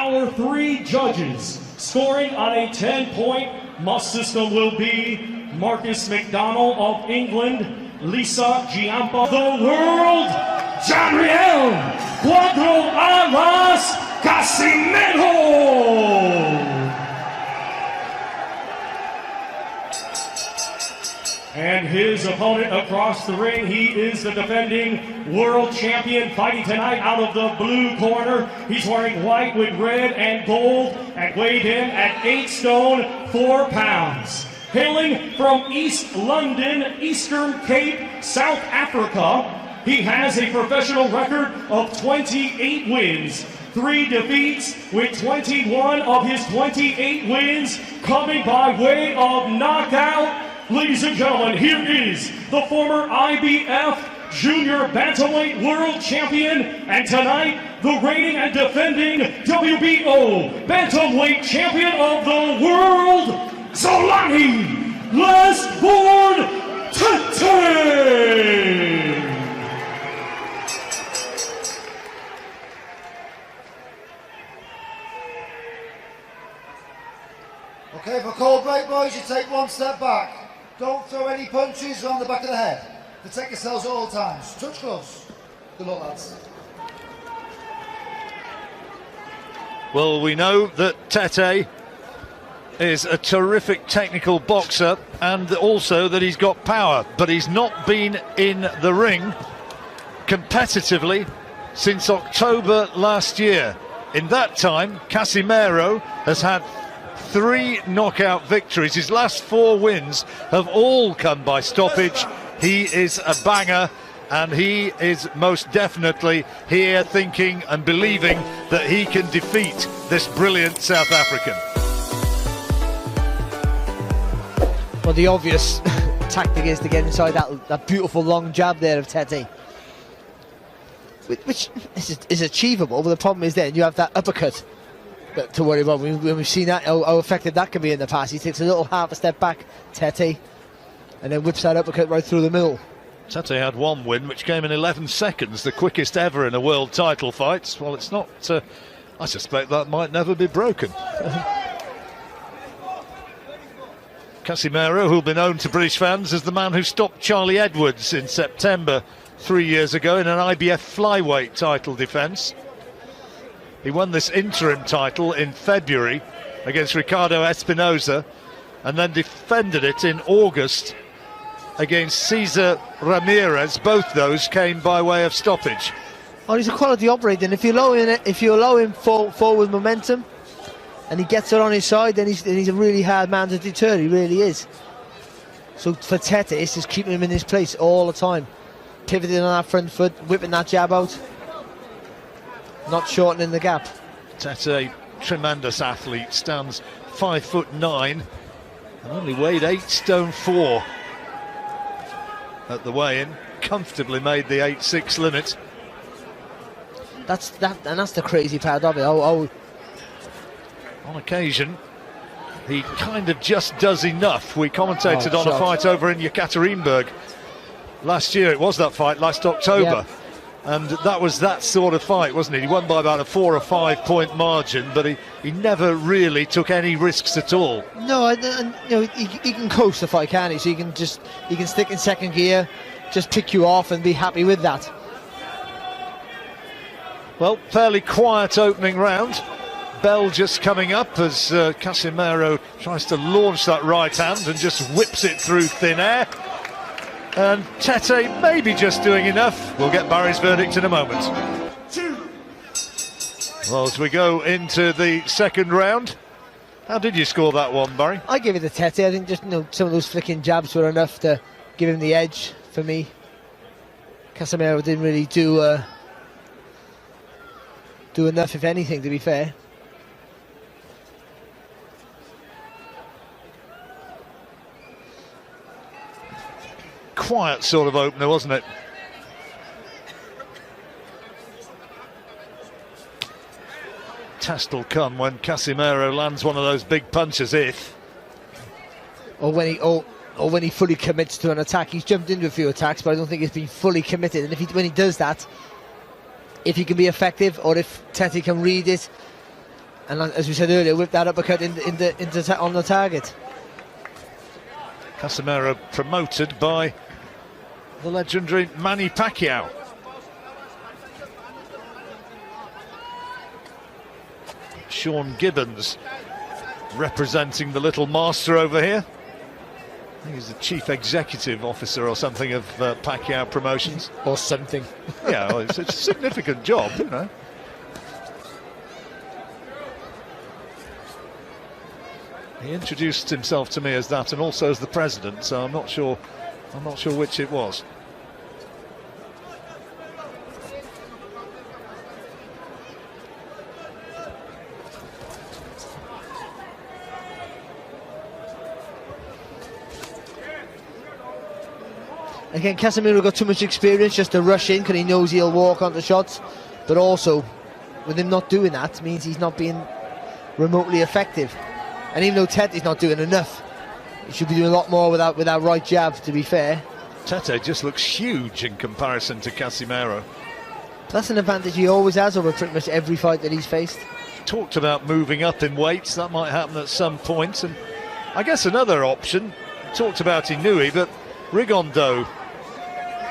our 3 judges scoring on a 10-point must system will be Marcus McDonald of England, Lisa Giampa, the world, RIEL, kwadro alas, CASIMERO. And his opponent across the ring, he is the defending world champion, fighting tonight out of the blue corner. He's wearing white with red and gold and weighed in at 8 stone, 4 pounds. Hailing from East London, Eastern Cape, South Africa, he has a professional record of 28 wins, 3 defeats, with 21 of his 28 wins coming by way of knockout. Ladies and gentlemen, here is the former IBF Junior Bantamweight World Champion, and tonight, the reigning and defending WBO Bantamweight Champion of the world, ZOLANI Tete! Okay, for cold break, boys, you take 1 step back. Don't throw any punches on the back of the head. Protect yourselves at all times. Touch gloves. Good luck, lads. Well, we know that Tete is a terrific technical boxer and also that he's got power, but he's not been in the ring competitively since October last year. In that time, CASIMERO has had 3 knockout victories. His last 4 wins have all come by stoppage. He is a banger, and he is most definitely here thinking and believing that he can defeat this brilliant South African. Well, the obvious tactic is to get inside that beautiful long jab there of Tete, which is achievable, but the problem is then you have that uppercut to worry about. When we've seen that, how effective that can be in the past. He takes a little half a step back, Tete, and then whips that uppercut right through the middle. Tete had 1 win, which came in 11 seconds, the quickest ever in a world title fight. Well, it's not, I suspect that might never be broken. CASIMERO, who'll be known to British fans as the man who stopped Charlie Edwards in September 3 years ago in an IBF flyweight title defence. He won this interim title in February against Ricardo Espinosa and then defended it in August against Cesar Ramirez. Both those came by way of stoppage. Oh, he's a quality operator, and if you allow him forward momentum and he gets it on his side, then he's a really hard man to deter. He really is. So for Tete, it's just keeping him in his place all the time, pivoting on that front foot, whipping that jab out, not shortening the gap. Tete, tremendous athlete, stands 5'9" and only weighed 8 stone 4 at the weigh-in. Comfortably made the 8'6" limit. That's the crazy part of it. On occasion, he kind of just does enough. We commentated on a fight over in Yekaterinburg last year. It was that fight last October. Yep. And that was that sort of fight, wasn't it? He won by about a 4 or 5 point margin, but he never really took any risks at all. No, and you know, he can coast the fight, can't he? So he can stick in second gear, just pick you off and be happy with that. Well, fairly quiet opening round. Bell just coming up as CASIMERO tries to launch that right hand and just whips it through thin air. And Tete maybe just doing enough. We'll get Barry's verdict in a moment. Well, as we go into the second round, how did you score that one, Barry? I give it to Tete. I think just some of those flicking jabs were enough to give him the edge for me. CASIMERO didn't really do enough, if anything, to be fair. Quiet sort of opener, wasn't it? Test will come when CASIMERO lands one of those big punches, or when he fully commits to an attack. He's jumped into a few attacks, but I don't think he's been fully committed. And when he does that, if he can be effective, or if Tete can read it And as we said earlier, whipped that uppercut on the target. Casimero promoted by the legendary Manny Pacquiao. Sean Gibbons representing the little master over here. I think he's the chief executive officer or something of Pacquiao Promotions. Or something. Yeah, well, it's a significant job, you know. He introduced himself to me as that, and also as the president, so I'm not sure which it was. Again, Casimero got too much experience just to rush in because he knows he'll walk onto shots, but also with him not doing that means he's not being remotely effective. And even though Tete's not doing enough, he should be doing a lot more with that right jab, to be fair. Tete just looks huge in comparison to Casimero. That's an advantage he always has over pretty much every fight that he's faced. Talked about moving up in weights, that might happen at some point. And I guess another option, talked about Inui, but Rigondo,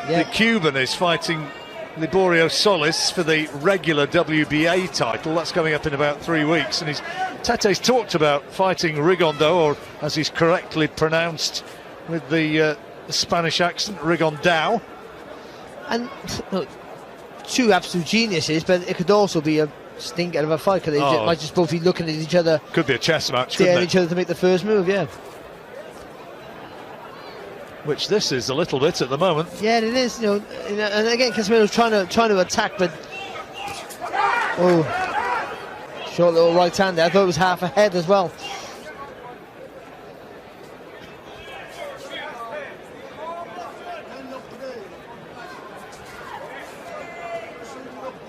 the Cuban, is fighting Liborio Solis for the regular WBA title. That's coming up in about 3 weeks, and Tete's talked about fighting Rigondo, or as he's correctly pronounced with the Spanish accent, Rigondao. And look, two absolute geniuses, but it could also be a stinker of a fight, because they might just both be looking at each other. Could be a chess match, staring couldn't it? each other to make the first move, yeah. Which this is a little bit at the moment. Yeah, it is. You know, and again, Casimero's trying to attack, but short little right hand there. I thought it was half a head as well.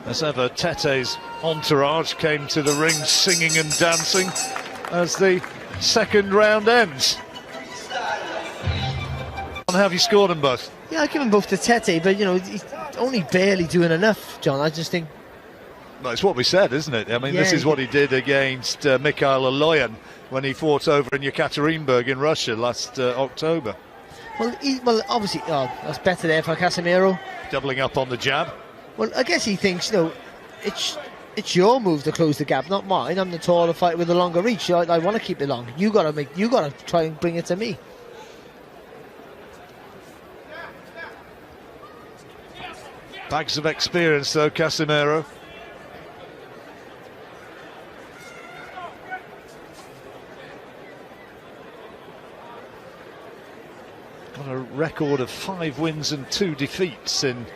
As ever, Tete's entourage came to the ring singing and dancing as the second round ends. How have you scored them both? Yeah, I give them both to Tete, but you know, he's only barely doing enough, John. I just think. Well, it's what we said, isn't it? I mean, this is what he did against Mikhail Aloyan when he fought over in Yekaterinburg in Russia last October. Well, obviously, that's better there for Casimero. Doubling up on the jab. Well, I guess he thinks, you know, it's your move to close the gap, not mine. I'm the taller fighter with the longer reach. I want to keep it long. You gotta try and bring it to me. Bags of experience, though, Casimero. Got a record of 5 wins and 2 defeats in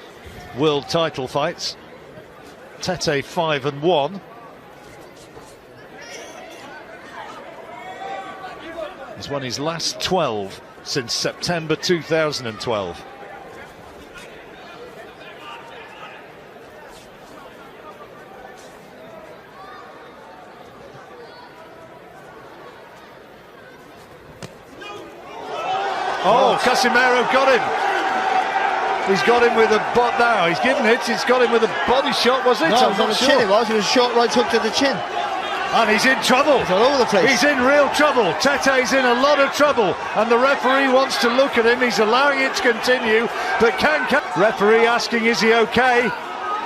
world title fights. Tete 5-1. He's won his last 12 since September 2012. Oh, Casimero got him. He's got him with a bot now. He's given it. He's got him with a body shot, was it? No, it was on the chin. It was a short right hook to the chin. And he's in trouble. He's all over the place. He's in real trouble. Tete's in a lot of trouble. And the referee wants to look at him. He's allowing it to continue. But referee asking, is he okay?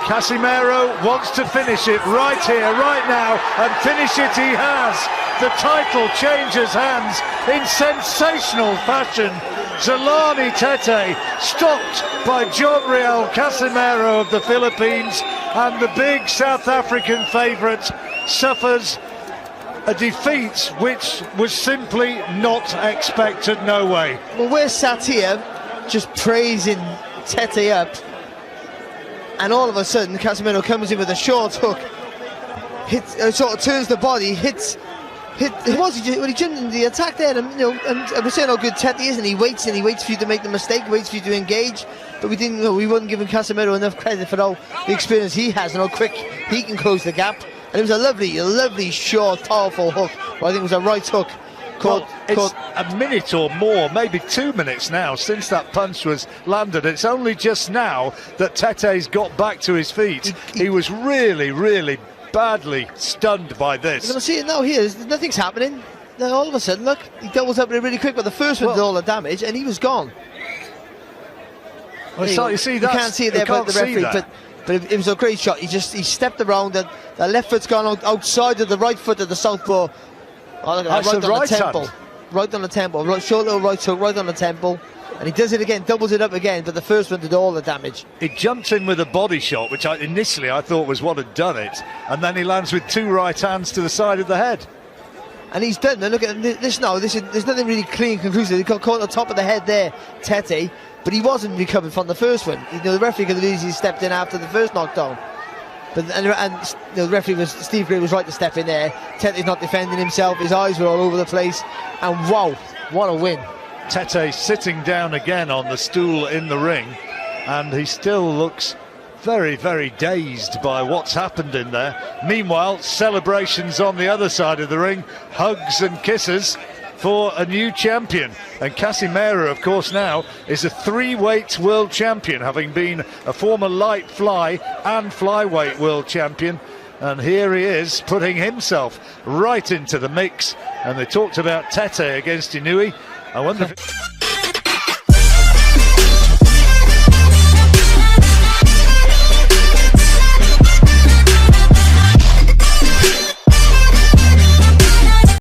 Casimero wants to finish it right here, right now. And finish it he has. The title changes hands in sensational fashion. ZOLANI Tete stopped by Riel Casimero of the Philippines, and the big South African favourite suffers a defeat which was simply not expected, no way. Well, we're sat here just praising Tete up, and all of a sudden Casimero comes in with a short hook, sort of turns the body, he jumped in the attack there, and you know, and we're saying how good Tete is, and he waits for you to make the mistake, waits for you to engage, but we weren't giving Casimero enough credit for all the experience he has and how quick he can close the gap. And it was a lovely short, powerful hook. Well, I think it was a right hook. It's a minute or more, maybe 2 minutes now since that punch was landed. It's only just now that Tete's got back to his feet. He was really badly stunned by You're this. going to see it now here. Nothing's happening. Then all of a sudden, look, he doubles up really quick, but the first one did all the damage, and he was gone. Well, so you see that? You can't see it there, but the referee. But it was a great shot. He stepped around, and the left foot's gone outside of the right foot of the southpaw. Oh, look at that, right on the temple. Right on the temple. Short little right hook, right on the temple. And he does it again, doubles it up again, but the first one did all the damage. He jumps in with a body shot, which initially I thought was what had done it, and then he lands with 2 right hands to the side of the head. And he's done. Now look at this now. There's nothing really clean, conclusive. He got caught on the top of the head there, Tete, but he wasn't recovered from the first one. The referee could have easily stepped in after the first knockdown. But the referee Steve Gray was right to step in there. Tete's not defending himself. His eyes were all over the place, and wow, what a win! Tete sitting down again on the stool in the ring, and he still looks very, very dazed by what's happened in there. Meanwhile, celebrations on the other side of the ring, hugs and kisses for a new champion. And Casimero, of course, now is a 3-weight world champion, having been a former light fly and flyweight world champion. And here he is, putting himself right into the mix. And they talked about Tete against Inoue. I wonder if